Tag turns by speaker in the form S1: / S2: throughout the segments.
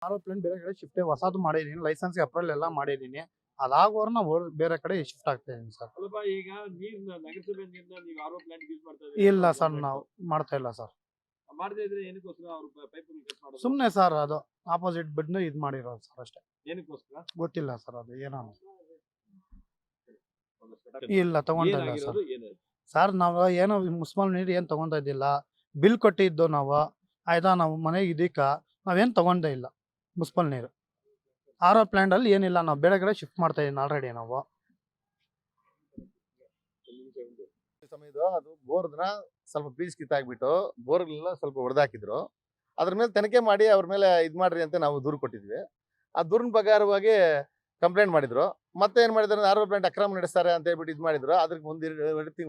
S1: Plan ಬೇರೆ ಕಡೆ shift ಹೊಸದು ಮಾಡಿದೀನಿ, ಲೈಸೆನ್ಸ್ ಅಪ್ರೂವಲ್ ಎಲ್ಲ ಮಾಡಿದೀನಿ. ಅದಾಗೋರು ನಾವು ಬೇರೆ ಕಡೆ ಶಿಫ್ಟ್ ಆಗ್ತಾ ಇದೀನಿ ಸರ್.
S2: ಅಲ್ಲಪ್ಪ ಈಗ ನೀರ್ನ ನಗರಸಭೆ ನೀರ್ನ ನೀವು ಆರ್.ಒ ಪ್ಲಾಂಟ್ ಯೂಸ್ ಮಾಡ್ತಾ ಇದ್ದೀರಾ?
S1: ಇಲ್ಲ ಸರ್, ನಾವು ಮಾಡ್ತಾ ಇಲ್ಲ ಸರ್.
S2: ಮಾಡದೇ ಇದ್ರೆ ಏನಕ್ಕೋಸ್ಕರ ಅವರು ಪೈಪ್ ಕಟ್ ಮಾಡೋದು?
S1: ಸುಮ್ನೆ ಸರ್, ಅದು ಆಪೋಸಿಟ್ ಬಿಡ್ನ ಇದ್ ಮಾಡಿರೋದು ಸರ್ ಅಷ್ಟೇ.
S2: ಏನಕ್ಕೋಸ್ಕರ?
S1: ಗೊತ್ತಿಲ್ಲ ಸರ್, ಅದು ಏನೋ.
S2: ಒಂದಷ್ಟು
S1: ಇಲ್ಲ ತಗೊಂಡಿಲ್ಲ ಸರ್.
S2: ಏನಾಗಿರೋದು ಏನು?
S1: ಸರ್ ನಾವು ಏನೋ ಮುನ್ಸಿಪಲ್ ನೀರು ಏನು ತಗೊಂತ ಇದ್ದಿಲ್ಲ. ಬಿಲ್ ಕೊಟ್ಟಿದ್ದು ನಾವು, ಆಯ್ತಾ, ನಾವು ಮನೆಗೆ ಇದಕ್ಕ ನಾವೇನು ತಗೊಂಡೇ ಇಲ್ಲ ಮುನ್ಸಿಪಲ್ ನೀರು. ಆರ್.ಒ ಪ್ಲಾಂಟ್ ಅಲ್ಲಿ ಏನಿಲ್ಲ, ನಾವು ಬೇರೆ ಕಡೆ ಶಿಫ್ಟ್ ಮಾಡ್ತಾ ಇದೀನಿ ಆಲ್ರೆಡಿ ನಾವು.
S3: ಸಮಯದ ಅದು ಬೋರ್ನ ಸ್ವಲ್ಪ ಪೀಸ್ ಕಿತ್ತಾಕ್ಬಿಟ್ಟು ಬೋರ್ಗಳೆಲ್ಲ ಸ್ವಲ್ಪ ಹೊಡೆದಾಕಿದ್ರು. ಅದ್ರ ಮೇಲೆ ತನಿಖೆ ಮಾಡಿ ಅವ್ರ ಮೇಲೆ ಇದ್ ಮಾಡ್ರಿ ಅಂತ ನಾವು ದೂರು ಕೊಟ್ಟಿದ್ವಿ. ಆ ದೂರಿನ ಪ್ರಕಾರವಾಗಿ ಕಂಪ್ಲೇಂಟ್ ಮಾಡಿದ್ರು. ಮತ್ತೆ ಏನ್ ಮಾಡಿದ್ರು, ಆರ್.ಒ ಪ್ಲಾಂಟ್ ಅಕ್ರಮ ನಡೆಸ್ತಾರೆ ಅಂತ ಹೇಳ್ಬಿಟ್ಟು ಇದ್ ಮಾಡಿದ್ರು. ಅದಕ್ಕೆ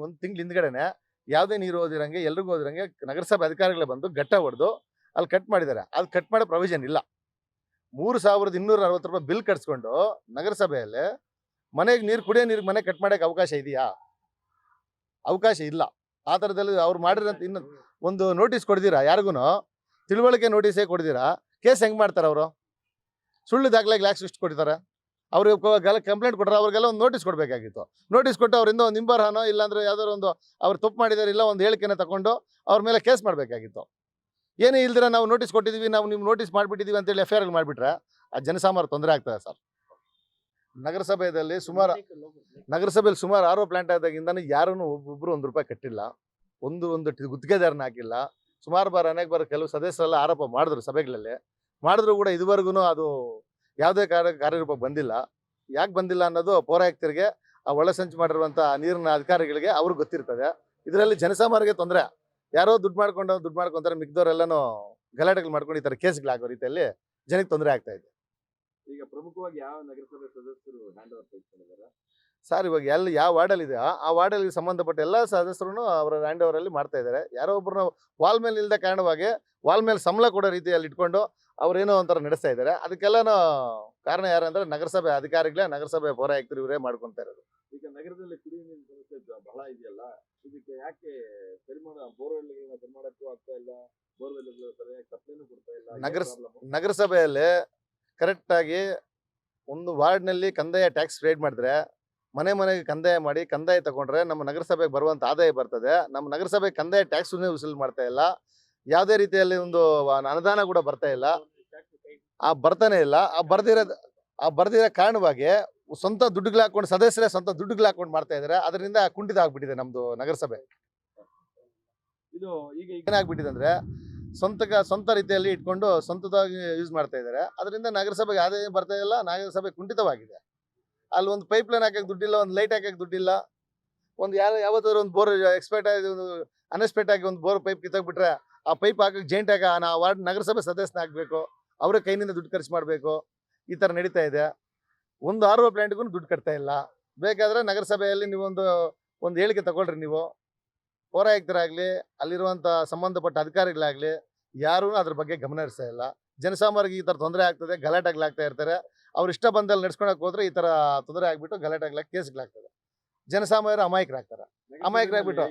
S3: ಒಂದು ತಿಂಗಳ ಹಿಂದ್ಗಡೆನೆ ಯಾವುದೇ ನೀರು ಓದಿರಂಗೆ ಎಲ್ರಿಗೂ ಓದಿರಂಗೆ ನಗರಸಭೆ ಅಧಿಕಾರಿಗಳೇ ಬಂದು ಗಟ್ಟ ಹೊಡೆದು ಅಲ್ಲಿ ಕಟ್ ಮಾಡಿದ್ದಾರೆ. ಅದು ಕಟ್ ಮಾಡೋ ಪ್ರೊವಿಷನ್ ಇಲ್ಲ. 3,260 ರೂಪಾಯಿ ಬಿಲ್ ಕಟ್ಸ್ಕೊಂಡು ನಗರಸಭೆಯಲ್ಲಿ ಮನೆಗೆ ನೀರು, ಕುಡಿಯೋ ನೀರಿಗೆ ಮನೆ ಕಟ್ ಮಾಡಕ್ಕೆ ಅವಕಾಶ ಇದೆಯಾ? ಅವಕಾಶ ಇಲ್ಲ. ಆ ಥರದಲ್ಲಿ ಅವ್ರು ಮಾಡಿರೋಂಥ ಇನ್ನು ಒಂದು ನೋಟಿಸ್ ಕೊಡ್ದಿರಾ, ಯಾರಿಗೂ ತಿಳುವಳಿಕೆ ನೋಟಿಸೇ ಕೊಡ್ದಿರಾ ಕೇಸ್ ಹೆಂಗೆ ಮಾಡ್ತಾರೆ ಅವರು? ಸುಳ್ಳು ದಾಖಲೆಗೆ ಯಾಕೆ ಸೃಷ್ಟಿ ಕೊಡ್ತಾರೆ? ಅವ್ರಿಗೆಲ್ಲ ಕಂಪ್ಲೇಂಟ್ ಕೊಟ್ಟರೆ ಅವ್ರಿಗೆಲ್ಲ ಒಂದು ನೋಟಿಸ್ ಕೊಡಬೇಕಾಗಿತ್ತು. ನೋಟಿಸ್ ಕೊಟ್ಟು ಅವರಿಂದ ಒಂದು ನಿಂಬರ್ಹನೋ ಇಲ್ಲಾಂದ್ರೆ ಯಾವ್ದಾದ್ರು ಒಂದು ಅವ್ರು ತಪ್ಪು ಮಾಡಿದಾರೆ ಇಲ್ಲ ಒಂದು ಹೇಳಿಕೆನ ತಗೊಂಡು ಅವ್ರ ಮೇಲೆ ಕೇಸ್ ಮಾಡಬೇಕಾಗಿತ್ತು. ಏನೇ ಇಲ್ದಿರ ನಾವು ನೋಟಿಸ್ ಕೊಟ್ಟಿದ್ದೀವಿ, ನಾವು ನಿಮ್ಮ ನೋಟಿಸ್ ಮಾಡಿಬಿಟ್ಟಿದ್ದೀವಿ ಅಂತೇಳಿ FIR ಮಾಡಿಬಿಟ್ರೆ ಆ ಜನಸಾಮಾನ್ಯ ತೊಂದರೆ ಆಗ್ತದೆ ಸರ್. ನಗರಸಭೆಯಲ್ಲಿ ಸುಮಾರು ಆರ್.ಒ ಪ್ಲಾಂಟ್ ಆದಾಗಿಂದ ಯಾರೂ ಒಬ್ಬೊಬ್ರು ₹1 ಕಟ್ಟಿಲ್ಲ. ಒಂದು ಗುತ್ತಿಗೆದಾರನ ಹಾಕಿಲ್ಲ. ಸುಮಾರು ಬಾರ ಅನೇಕ ಬಾರ ಕೆಲವು ಸದಸ್ಯರೆಲ್ಲ ಆರೋಪ ಮಾಡಿದ್ರು ಸಭೆಗಳಲ್ಲಿ. ಮಾಡಿದ್ರು ಕೂಡ ಇದುವರೆಗೂ ಅದು ಯಾವುದೇ ಕಾರ್ಯರೂಪ ಬಂದಿಲ್ಲ. ಯಾಕೆ ಬಂದಿಲ್ಲ ಅನ್ನೋದು ಪೌರಾಯುಕ್ತರಿಗೆ, ಆ ಒಳಸಂಚು ಮಾಡಿರುವಂಥ ನೀರಿನ ಅಧಿಕಾರಿಗಳಿಗೆ ಅವ್ರಿಗೆ ಗೊತ್ತಿರ್ತದೆ. ಇದರಲ್ಲಿ ಜನಸಾಮಾನ್ಯರಿಗೆ ತೊಂದರೆ. ಯಾರೋ ದುಡ್ಡು ಮಾಡ್ಕೊಂತಾರೆ, ಮಿಕ್ದವರೆಲ್ಲನೂ ಗಲಾಟೆಗಳು ಮಾಡ್ಕೊಂಡು ಈ ಥರ ಕೇಸ್ಗಳಾಗೋ ರೀತಿಯಲ್ಲಿ ಜನಕ್ಕೆ ತೊಂದರೆ ಆಗ್ತಾ ಇದೆ.
S2: ಈಗ ಪ್ರಮುಖವಾಗಿ ಯಾವ ನಗರಸಭೆ ಸದಸ್ಯರು ಹ್ಯಾಂಡ್ ಓವರ್ ತೆಗೆದುಕೊಂಡಿದ್ದಾರೆ
S3: ಸರ್? ಇವಾಗ ಯಾವ ವಾರ್ಡಲ್ಲಿ ಇದೆ ಆ ವಾರ್ಡಲ್ಲಿ ಸಂಬಂಧಪಟ್ಟ ಎಲ್ಲ ಸದಸ್ಯರು ಅವರ ಹ್ಯಾಂಡ್ ಓವರ್ ಅಲ್ಲಿ ಮಾಡ್ತಾ ಇದ್ದಾರೆ. ಯಾರೋ ಒಬ್ಬರನ್ನ ವಾಲ್ ಮೇಲೆ ಇಲ್ಲದ ಕಾರಣವಾಗಿ ವಾಲ್ ಮೇಲೆ ಸಂಬಳ ಕೊಡೋ ರೀತಿಯಲ್ಲಿ ಇಟ್ಕೊಂಡು ಅವ್ರೇನೋ ಒಂಥರ ನಡೆಸ್ತಾ ಇದ್ದಾರೆ. ಅದಕ್ಕೆಲ್ಲನೂ ಕಾರಣ ಯಾರಂದ್ರೆ ನಗರಸಭೆ ಅಧಿಕಾರಿಗಳೇ, ನಗರಸಭೆ ಪೌರಾಯುಕ್ತರು ಇವರೇ ಮಾಡ್ಕೊಳ್ತಾ ಇರೋದು.
S2: ಈಗ ನಗರದಲ್ಲಿ ಕುಡಿಯುವ ನೀರಿನ ಸಮಸ್ಯೆ ಬಹಳ ಇದೆಯಲ್ಲ, ಇದಕ್ಕೆ ಯಾಕೆ ಬೋರ್ವೆಲ್ಗಳನ್ನ ಸರಿ ಮಾಡಕ್ಕೂ ಆಗ್ತಾ ಇಲ್ಲ, ಬೋರ್ವೆಲ್ಗಳು ಸರಿಯಾಗಿ ಸಪ್ಲೈನೂ ಕೊಡ್ತಾ ಇಲ್ಲ?
S3: ನಗರಸಭೆಯಲ್ಲಿ ಕರೆಕ್ಟಾಗಿ ಒಂದು ವಾರ್ಡ್ನಲ್ಲಿ ಕಂದಾಯ ಟ್ಯಾಕ್ಸ್ ರೇಟ್ ಮಾಡಿದ್ರೆ, ಮನೆಗೆ ಕಂದಾಯ ಮಾಡಿ ಕಂದಾಯ ತಗೊಂಡ್ರೆ ನಮ್ಮ ನಗರಸಭೆಗೆ ಬರುವಂಥ ಆದಾಯ ಬರ್ತದೆ. ನಮ್ಮ ನಗರಸಭೆ ಕಂದಾಯ ಟ್ಯಾಕ್ಸ್ ವಸೂಲು ಮಾಡ್ತಾ ಇಲ್ಲ. ಯಾವುದೇ ರೀತಿಯಲ್ಲಿ ಒಂದು ಅನುದಾನ ಕೂಡ ಬರ್ತಾ ಇಲ್ಲ. ಬರ್ತಾನೆ ಇಲ್ಲ. ಆ ಬರ್ದಿರೋ ಕಾರಣವಾಗಿ ಸ್ವಂತ ದುಡ್ಡುಗಳು ಹಾಕೊಂಡು ಸದಸ್ಯರೇ ಸ್ವಂತ ದುಡ್ಡುಗಳು ಹಾಕೊಂಡು ಮಾಡ್ತಾ ಇದ್ದಾರೆ. ಅದರಿಂದ ಕುಂಠಿತ ಆಗ್ಬಿಟ್ಟಿದೆ ನಮ್ದು ನಗರಸಭೆ.
S2: ಇದು ಈಗ
S3: ಏನಾಗ್ಬಿಟ್ಟಿದೆ ಅಂದ್ರೆ ಸ್ವಂತ ರೀತಿಯಲ್ಲಿ ಇಟ್ಕೊಂಡು ಸ್ವಂತವಾಗಿ ಯೂಸ್ ಮಾಡ್ತಾ ಇದ್ದಾರೆ. ಅದರಿಂದ ನಗರಸಭೆಗೆ ಆದಾಯ ಬರ್ತಾ ಇಲ್ಲ, ನಗರಸಭೆ ಕುಂಠಿತವಾಗಿದೆ. ಅಲ್ಲಿ ಒಂದು ಪೈಪ್ ಲೈನ್ ಹಾಕಕ್ಕೆ ದುಡ್ಡಿಲ್ಲ, ಒಂದು ಲೈಟ್ ಹಾಕಕ್ಕೆ ದುಡ್ಡಿಲ್ಲ. ಒಂದು ಯಾವತ್ತಾದ್ರು ಒಂದು ಬೋರ್ ಅನ್ಎಕ್ಸ್ಪೆಕ್ಟ್ ಆಗಿ ಒಂದು ಬೋರ್ ಪೈಪ್ ಕಿತ್ತಾಕ್ಬಿಟ್ರೆ ಆ ಪೈಪ್ ಹಾಕಕ್ಕೆ ಜೈಂಟ್ ಹಾಕ ಆ ವಾರ್ಡ್ ನಗರಸಭೆ ಸದಸ್ಯನ ಹಾಕಬೇಕು, ಅವರೇ ಕೈನಿಂದ ದುಡ್ಡು ಖರ್ಚು ಮಾಡಬೇಕು. ಈ ಥರ ನಡೀತಾ ಇದೆ. ಒಂದು ಆರ್.ಒ ಪ್ಲಾಂಟ್ಗೂ ದುಡ್ಡು ಕಟ್ತಾ ಇಲ್ಲ. ಬೇಕಾದರೆ ನಗರಸಭೆಯಲ್ಲಿ ನೀವು ಒಂದು ಹೇಳಿಕೆ ತಗೊಳ್ರಿ. ನೀವು ಪೌರಾಯುಕ್ತರಾಗಲಿ, ಅಲ್ಲಿರುವಂಥ ಸಂಬಂಧಪಟ್ಟ ಅಧಿಕಾರಿಗಳಾಗಲಿ ಯಾರೂ ಅದ್ರ ಬಗ್ಗೆ ಗಮನ ಹರಿಸ್ತಾ ಇಲ್ಲ. ಜನಸಾಮಾನ್ಯರಿಗೆ ಈ ಥರ ತೊಂದರೆ ಆಗ್ತದೆ, ಗಲಾಟೆಗಳಾಗ್ತಾ ಇರ್ತಾರೆ. ಅವ್ರು ಇಷ್ಟ ಬಂದಲ್ಲಿ ನಡ್ಸ್ಕೊಳಕ್ಕೆ ಹೋದ್ರೆ ಈ ಥರ ತೊಂದರೆ ಆಗ್ಬಿಟ್ಟು ಗಲಾಟೆಗಳಾಗಿ ಕೇಸ್ಗಳಾಗ್ತದೆ. ಜನಸಾಮಾನ್ಯರು ಅಮಾಯಕರಾಗ್ತಾರೆ. ಅಮಾಯಕರಾಗ್ಬಿಟ್ಟು